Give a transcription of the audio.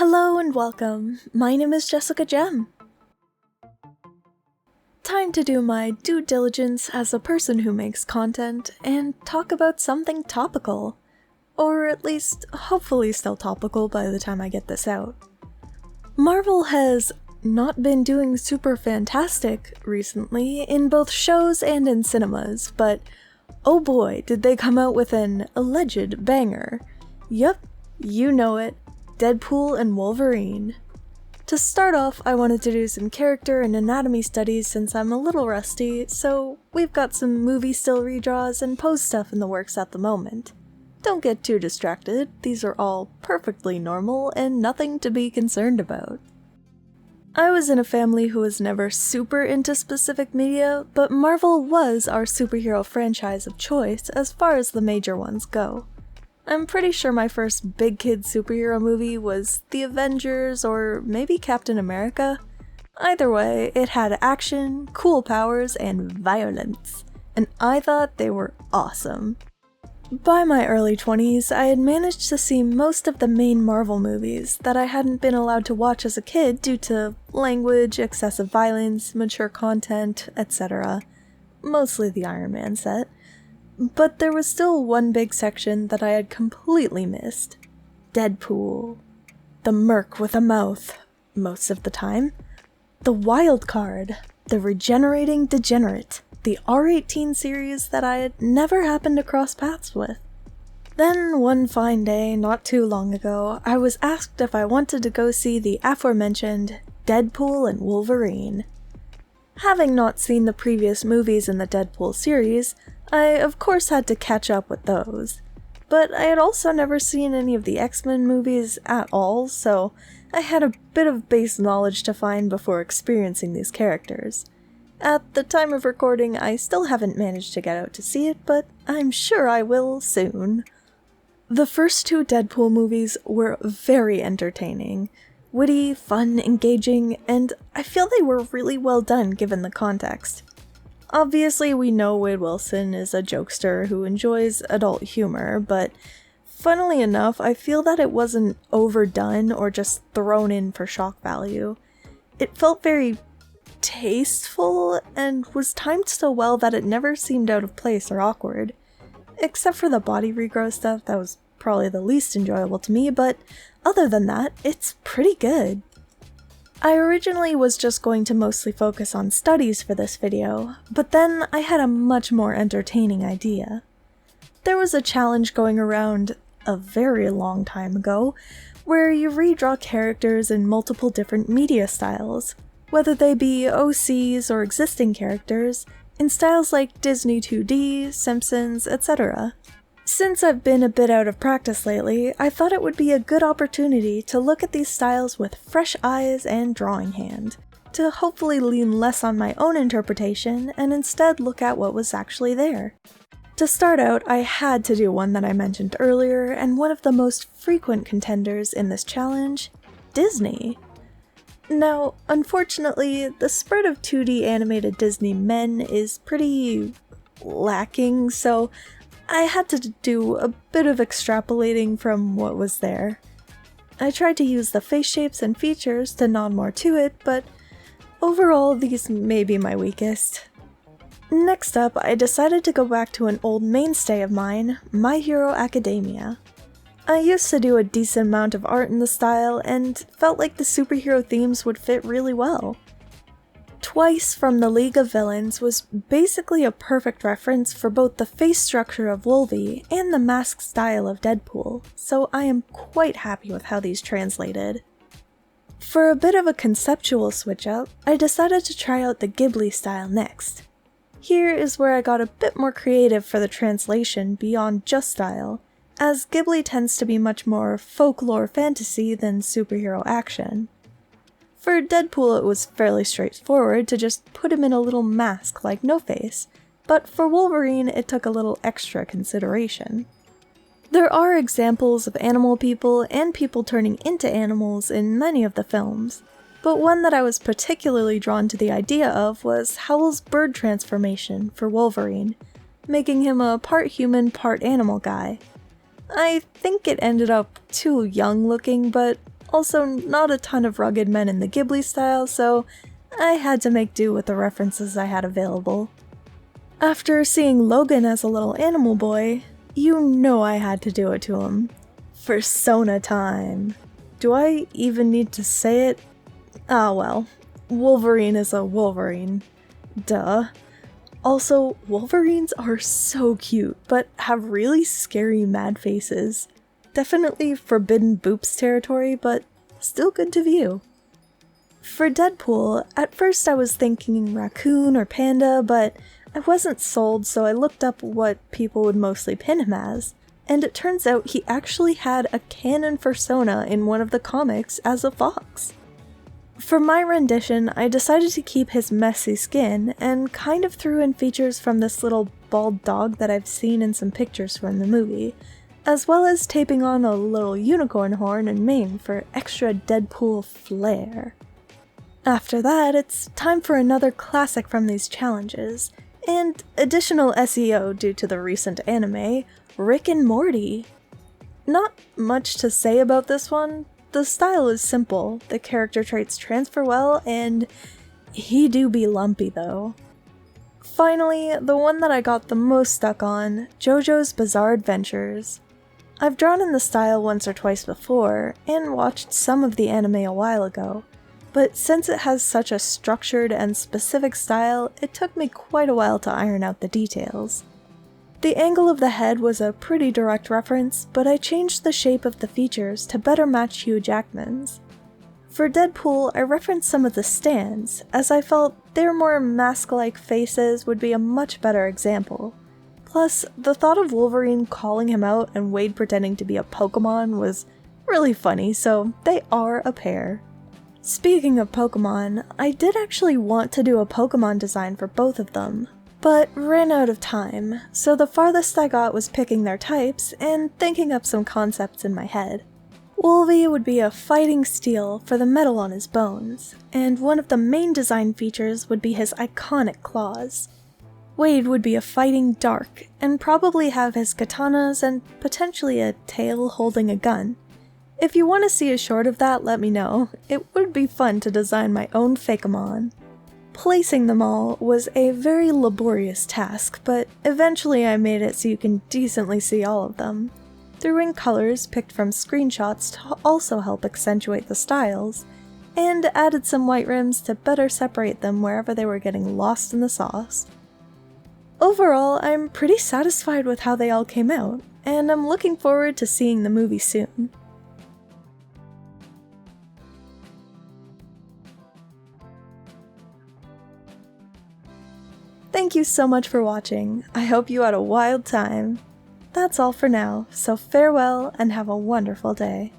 Hello and welcome. My name is Jessica Gem. Time to do my due diligence as a person who makes content and talk about something topical. Or at least, hopefully still topical by the time I get this out. Marvel has not been doing super fantastic recently in both shows and in cinemas, but oh boy, did they come out with an alleged banger. Yup, you know it. Deadpool and Wolverine. To start off, I wanted to do some character and anatomy studies since I'm a little rusty, so we've got some movie still redraws and pose stuff in the works at the moment. Don't get too distracted, these are all perfectly normal and nothing to be concerned about. I was in a family who was never super into specific media, but Marvel was our superhero franchise of choice as far as the major ones go. I'm pretty sure my first big kid superhero movie was The Avengers or maybe Captain America. Either way, it had action, cool powers, and violence, and I thought they were awesome. By my early 20s, I had managed to see most of the main Marvel movies that I hadn't been allowed to watch as a kid due to language, excessive violence, mature content, etc. Mostly the Iron Man set. But there was still one big section that I had completely missed. Deadpool. The merc with a mouth, most of the time. The wild card. The regenerating degenerate. The R18 series that I had never happened to cross paths with. Then one fine day, not too long ago, I was asked if I wanted to go see the aforementioned Deadpool and Wolverine. Having not seen the previous movies in the Deadpool series, I of course had to catch up with those, but I had also never seen any of the X-Men movies at all, so I had a bit of base knowledge to find before experiencing these characters. At the time of recording, I still haven't managed to get out to see it, but I'm sure I will soon. The first two Deadpool movies were very entertaining, witty, fun, engaging, and I feel they were really well done given the context. Obviously, we know Wade Wilson is a jokester who enjoys adult humor, but funnily enough, I feel that it wasn't overdone or just thrown in for shock value. It felt very tasteful and was timed so well that it never seemed out of place or awkward. Except for the body regrow stuff, that was probably the least enjoyable to me, but other than that, it's pretty good. I originally was just going to mostly focus on studies for this video, but then I had a much more entertaining idea. There was a challenge going around a very long time ago, where you redraw characters in multiple different media styles, whether they be OCs or existing characters, in styles like Disney 2D, Simpsons, etc. Since I've been a bit out of practice lately, I thought it would be a good opportunity to look at these styles with fresh eyes and drawing hand, to hopefully lean less on my own interpretation and instead look at what was actually there. To start out, I had to do one that I mentioned earlier, and one of the most frequent contenders in this challenge, Disney. Now, unfortunately, the spread of 2D animated Disney men is pretty lacking, so I had to do a bit of extrapolating from what was there. I tried to use the face shapes and features to nod more to it, but overall these may be my weakest. Next up, I decided to go back to an old mainstay of mine, My Hero Academia. I used to do a decent amount of art in the style and felt like the superhero themes would fit really well. Twice from the League of Villains was basically a perfect reference for both the face structure of Wolvie and the mask style of Deadpool, so I am quite happy with how these translated. For a bit of a conceptual switch up, I decided to try out the Ghibli style next. Here is where I got a bit more creative for the translation beyond just style, as Ghibli tends to be much more folklore fantasy than superhero action. For Deadpool it was fairly straightforward to just put him in a little mask like No-Face, but for Wolverine it took a little extra consideration. There are examples of animal people and people turning into animals in many of the films, but one that I was particularly drawn to the idea of was Howl's bird transformation for Wolverine, making him a part human, part animal guy. I think it ended up too young looking, but Also, not a ton of rugged men in the Ghibli style, so I had to make do with the references I had available. After seeing Logan as a little animal boy, you know I had to do it to him. Fursona time. Do I even need to say it? Ah well, Wolverine is a Wolverine. Duh. Also, Wolverines are so cute, but have really scary mad faces. Definitely forbidden boops territory, but still good to view. For Deadpool, at first I was thinking raccoon or panda, but I wasn't sold, so I looked up what people would mostly pin him as, and it turns out he actually had a canon fursona in one of the comics as a fox. For my rendition, I decided to keep his messy skin, and kind of threw in features from this little bald dog that I've seen in some pictures from the movie, as well as taping on a little unicorn horn and mane for extra Deadpool flair. After that, it's time for another classic from these challenges, and additional SEO due to the recent anime, Rick and Morty. Not much to say about this one. The style is simple, the character traits transfer well, and he do be lumpy though. Finally, the one that I got the most stuck on, JoJo's Bizarre Adventures. I've drawn in the style once or twice before, and watched some of the anime a while ago, but since it has such a structured and specific style, it took me quite a while to iron out the details. The angle of the head was a pretty direct reference, but I changed the shape of the features to better match Hugh Jackman's. For Deadpool, I referenced some of the stands, as I felt their more mask-like faces would be a much better example. Plus, the thought of Wolverine calling him out and Wade pretending to be a Pokemon was really funny, so they are a pair. Speaking of Pokemon, I did actually want to do a Pokemon design for both of them, but ran out of time, so the farthest I got was picking their types and thinking up some concepts in my head. Wolvie would be a fighting steel for the metal on his bones, and one of the main design features would be his iconic claws. Wade would be a fighting dark, and probably have his katanas and potentially a tail holding a gun. If you want to see a short of that, let me know. It would be fun to design my own Fakeamon. Placing them all was a very laborious task, but eventually I made it so you can decently see all of them. Threw in colors picked from screenshots to also help accentuate the styles, and added some white rims to better separate them wherever they were getting lost in the sauce. Overall, I'm pretty satisfied with how they all came out, and I'm looking forward to seeing the movie soon. Thank you so much for watching. I hope you had a wild time. That's all for now, so farewell and have a wonderful day.